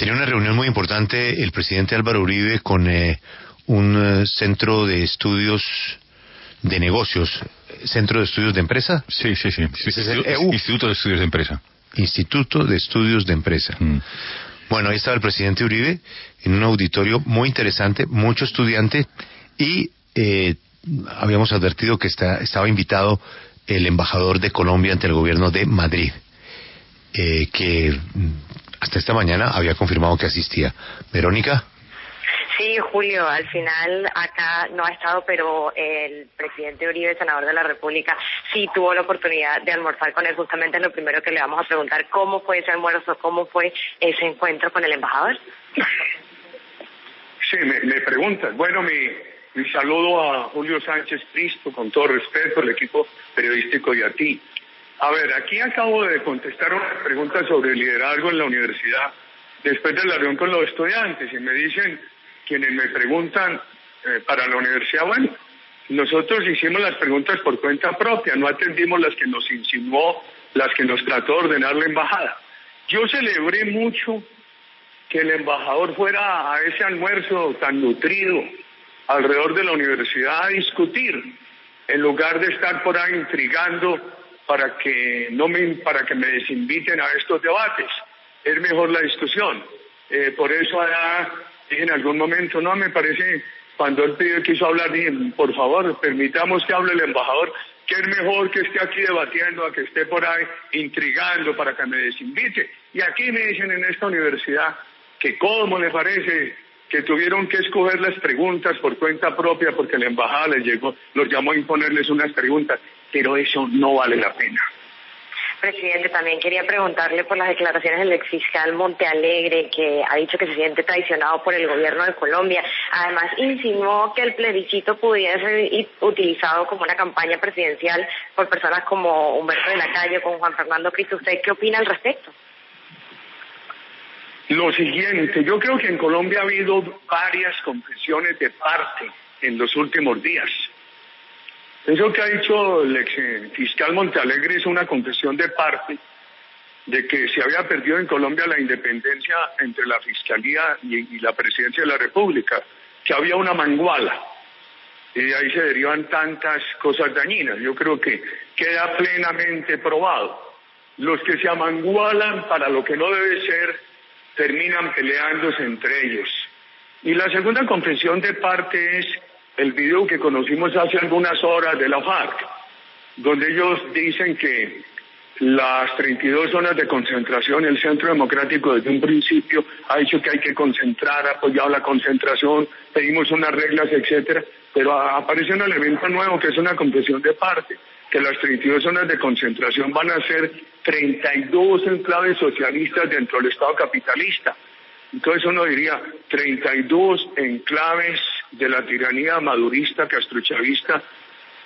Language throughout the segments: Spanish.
Tenía una reunión muy importante el presidente Álvaro Uribe con un centro de estudios de negocios, centro de estudios de empresa. Sí. Ese es el EU. Instituto de Estudios de Empresa. Instituto de Estudios de Empresa. Bueno, ahí estaba el presidente Uribe en un auditorio muy interesante, mucho estudiante, y habíamos advertido que estaba invitado el embajador de Colombia ante el gobierno de Madrid, que hasta esta mañana había confirmado que asistía. Verónica. Sí, Julio, al final acá no ha estado, pero el presidente Uribe, senador de la República, sí tuvo la oportunidad de almorzar con él. Justamente es lo primero que le vamos a preguntar: ¿cómo fue ese almuerzo? ¿Cómo fue ese encuentro con el embajador? Sí, me preguntas. Bueno, mi saludo a Julio Sánchez Cristo, con todo respeto, al equipo periodístico y a ti. A ver, aquí acabo de contestar una pregunta sobre liderazgo en la universidad después de la reunión con los estudiantes, y me dicen quienes me preguntan para la universidad, bueno, nosotros hicimos las preguntas por cuenta propia, no atendimos las que nos insinuó, las que nos trató de ordenar la embajada. Yo celebré mucho que el embajador fuera a ese almuerzo tan nutrido alrededor de la universidad a discutir, en lugar de estar por ahí intrigando para que me desinviten a estos debates. Es mejor la discusión. Por eso dije en algún momento, no, me parece, cuando él quiso hablar, dije, por favor, permitamos que hable el embajador, que es mejor que esté aquí debatiendo a que esté por ahí intrigando para que me desinvite. Y aquí me dicen en esta universidad que cómo le parece que tuvieron que escoger las preguntas por cuenta propia porque la embajada los llamó a imponerles unas preguntas, pero eso no vale la pena. Presidente, también quería preguntarle por las declaraciones del exfiscal Montealegre, que ha dicho que se siente traicionado por el gobierno de Colombia. Además, insinuó que el plebiscito pudiera ser utilizado como una campaña presidencial por personas como Humberto de la Calle, como Juan Fernando Cristo. ¿Usted qué opina al respecto? Lo siguiente, yo creo que en Colombia ha habido varias confesiones de parte en los últimos días. Eso que ha dicho el ex fiscal Montealegre es una confesión de parte de que se había perdido en Colombia la independencia entre la Fiscalía y la Presidencia de la República, que había una manguala, y de ahí se derivan tantas cosas dañinas. Yo creo que queda plenamente probado. Los que se amangualan para lo que no debe ser, terminan peleándose entre ellos. Y la segunda confesión de parte es el video que conocimos hace algunas horas de la FARC, donde ellos dicen que las 32 zonas de concentración, el Centro Democrático desde un principio ha dicho que hay que concentrar, ha apoyado la concentración, pedimos unas reglas, etcétera, pero aparece un elemento nuevo que es una confesión de parte, que las 32 zonas de concentración van a ser 32 enclaves socialistas dentro del Estado capitalista. Entonces uno diría 32 enclaves de la tiranía madurista, castrochavista,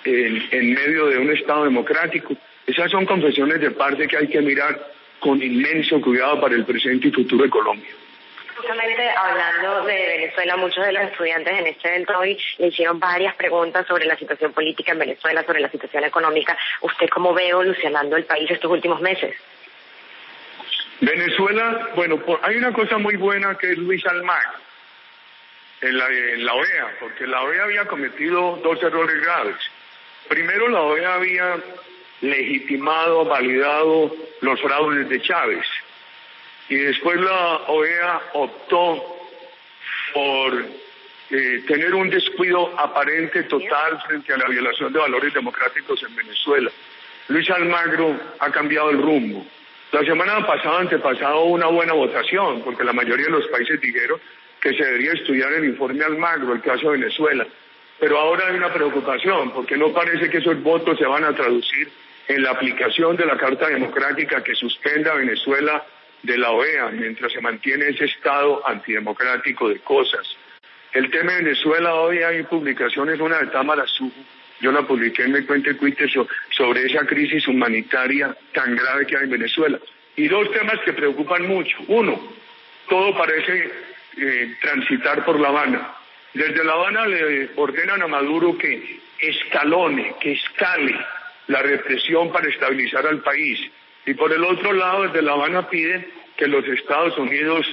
en medio de un Estado democrático. Esas son confesiones de parte que hay que mirar con inmenso cuidado para el presente y futuro de Colombia. Justamente hablando de Venezuela, muchos de los estudiantes en este evento hoy le hicieron varias preguntas sobre la situación política en Venezuela, sobre la situación económica. ¿Usted cómo ve evolucionando el país estos últimos meses? Venezuela, bueno, hay una cosa muy buena que es Luis Almagro en la OEA, porque la OEA había cometido dos errores graves. Primero, la OEA había legitimado, validado los fraudes de Chávez, y después la OEA optó por tener un descuido aparente total frente a la violación de valores democráticos en Venezuela. Luis Almagro ha cambiado el rumbo. La semana pasada, antepasado, una buena votación, porque la mayoría de los países dijeron que se debería estudiar el informe Almagro, el caso de Venezuela. Pero ahora hay una preocupación, porque no parece que esos votos se van a traducir en la aplicación de la Carta Democrática que suspenda a Venezuela de la OEA, mientras se mantiene ese estado antidemocrático de cosas. El tema de Venezuela, hoy hay publicaciones, una de Tamara Suju, yo la publiqué en mi cuenta de Twitter sobre esa crisis humanitaria tan grave que hay en Venezuela. Y dos temas que preocupan mucho. Uno, todo parece transitar por La Habana. Desde La Habana le ordenan a Maduro que escale la represión para estabilizar al país. Y por el otro lado, desde La Habana piden que los Estados Unidos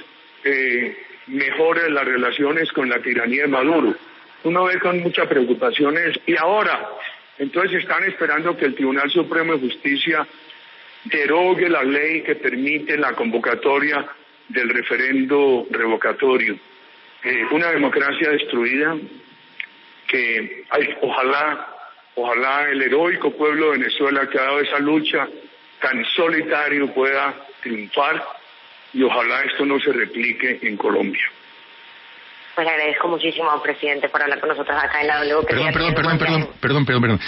mejore las relaciones con la tiranía de Maduro. Uno ve con muchas preocupaciones y ahora, entonces están esperando que el Tribunal Supremo de Justicia derogue la ley que permite la convocatoria del referendo revocatorio. Una democracia destruida que ojalá el heroico pueblo de Venezuela que ha dado esa lucha tan solitario pueda triunfar y ojalá esto no se replique en Colombia. Pues le agradezco muchísimo, presidente, por hablar con nosotros acá en la W. Perdón.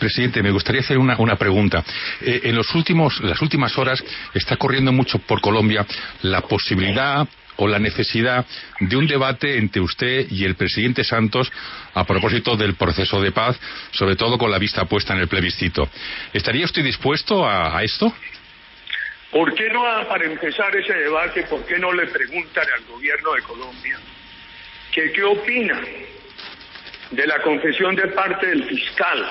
Presidente, me gustaría hacer una pregunta. En las últimas horas está corriendo mucho por Colombia la posibilidad o la necesidad de un debate entre usted y el presidente Santos a propósito del proceso de paz, sobre todo con la vista puesta en el plebiscito. ¿Estaría usted dispuesto a esto? ¿Por qué no, para empezar ese debate, por qué no le preguntan al gobierno de Colombia qué opina de la confesión de parte del fiscal,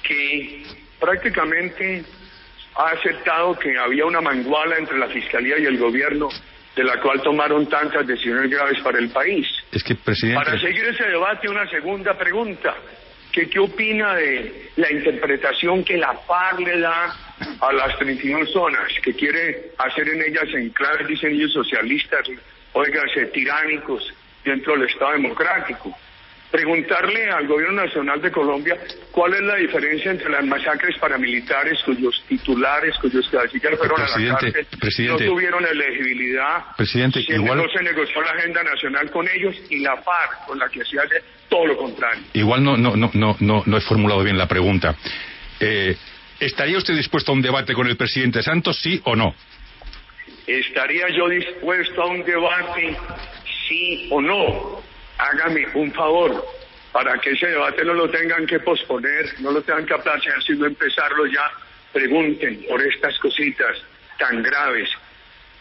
que prácticamente ha aceptado que había una manguala entre la fiscalía y el gobierno, de la cual tomaron tantas decisiones graves para el país? Es que, presidente... Para seguir ese debate, una segunda pregunta. ¿Qué opina de la interpretación que la FARC le da a las 31 zonas, que quiere hacer en ellas enclaves, dicen ellos, socialistas, óigase, tiránicos, dentro del Estado democrático? Preguntarle al Gobierno Nacional de Colombia cuál es la diferencia entre las masacres paramilitares cuyos titulares, cuyos caciques fueron a la cárcel, no tuvieron elegibilidad, igual no se negoció la agenda nacional con ellos, y la FARC, con la que se hace todo lo contrario. Igual no he formulado bien la pregunta. ¿Estaría usted dispuesto a un debate con el presidente Santos, sí o no? ¿Estaría yo dispuesto a un debate, sí o no? Hágame un favor, para que ese debate no lo tengan que posponer, no lo tengan que aplazar, sino empezarlo ya. Pregunten por estas cositas tan graves.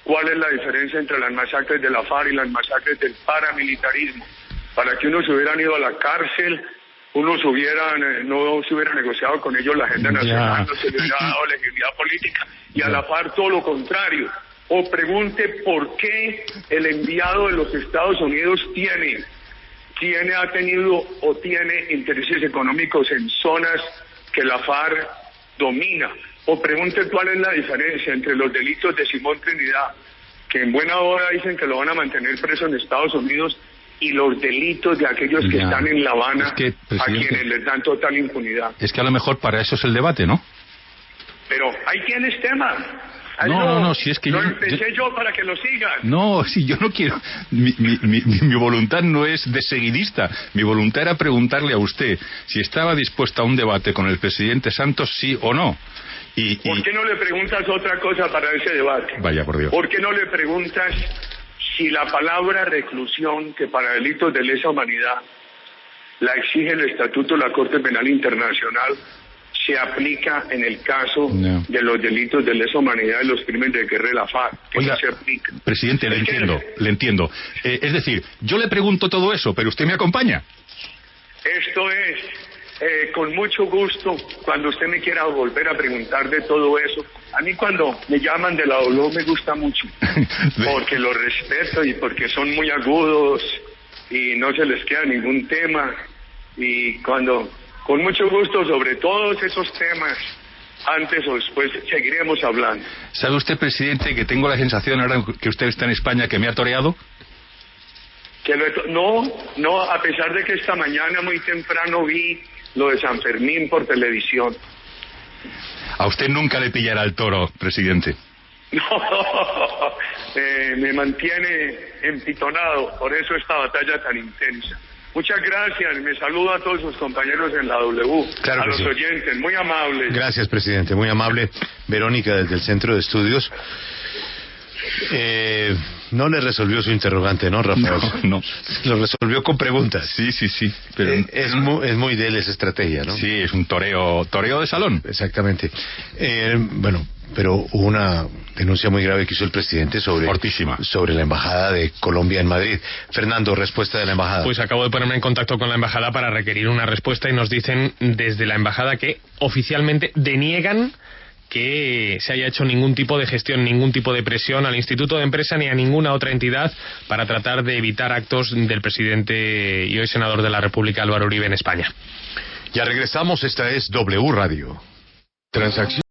¿Cuál es la diferencia entre las masacres de la FARC y las masacres del paramilitarismo? Para que unos hubieran ido a la cárcel, no se hubiera negociado con ellos la agenda nacional, no se le hubiera dado legitimidad política, y a la FARC todo lo contrario. O pregunte por qué el enviado de los Estados Unidos ha tenido o tiene intereses económicos en zonas que la FARC domina. O pregunte cuál es la diferencia entre los delitos de Simón Trinidad, que en buena hora dicen que lo van a mantener preso en Estados Unidos, y los delitos de aquellos que están en La Habana, a quienes les dan total impunidad. Es que a lo mejor para eso es el debate, ¿no? Pero ahí tienes tema. No, si es que lo empecé yo para que lo sigan. No, si yo no quiero. Mi voluntad no es de seguidista. Mi voluntad era preguntarle a usted si estaba dispuesta a un debate con el presidente Santos, sí o no. ¿Por qué no le preguntas otra cosa para ese debate? Vaya, por Dios. ¿Por qué no le preguntas si la palabra reclusión, que para delitos de lesa humanidad la exige el Estatuto de la Corte Penal Internacional, se aplica en el caso de los delitos de lesa humanidad y los crímenes de guerra de la FARC? Oiga, no se aplica. Presidente, le entiendo. Es decir, yo le pregunto todo eso, pero usted me acompaña. Esto es, con mucho gusto, cuando usted me quiera volver a preguntar de todo eso. A mí cuando me llaman de la W me gusta mucho, porque los respeto y porque son muy agudos y no se les queda ningún tema. Y con mucho gusto, sobre todos esos temas, antes o después seguiremos hablando. ¿Sabe usted, presidente, que tengo la sensación ahora que usted está en España que me ha toreado? No, a pesar de que esta mañana muy temprano vi lo de San Fermín por televisión. A usted nunca le pillará el toro, presidente. No, me mantiene empitonado, por eso esta batalla tan intensa. Muchas gracias, me saludo a todos sus compañeros en la W, claro, a los oyentes, muy amables. Gracias, presidente, muy amable. Verónica, desde el Centro de Estudios. No le resolvió su interrogante, ¿no, Rafael? No. Lo resolvió con preguntas. Sí. Pero es muy de él esa estrategia, ¿no? Sí, es un toreo de salón. Exactamente. Bueno, pero hubo una denuncia muy grave que hizo el presidente sobre la embajada de Colombia en Madrid. Fernando, respuesta de la embajada. Pues acabo de ponerme en contacto con la embajada para requerir una respuesta y nos dicen desde la embajada que oficialmente deniegan que se haya hecho ningún tipo de gestión, ningún tipo de presión al Instituto de Empresa ni a ninguna otra entidad para tratar de evitar actos del presidente y hoy senador de la República, Álvaro Uribe, en España. Ya regresamos, esta es W Radio. Transacción.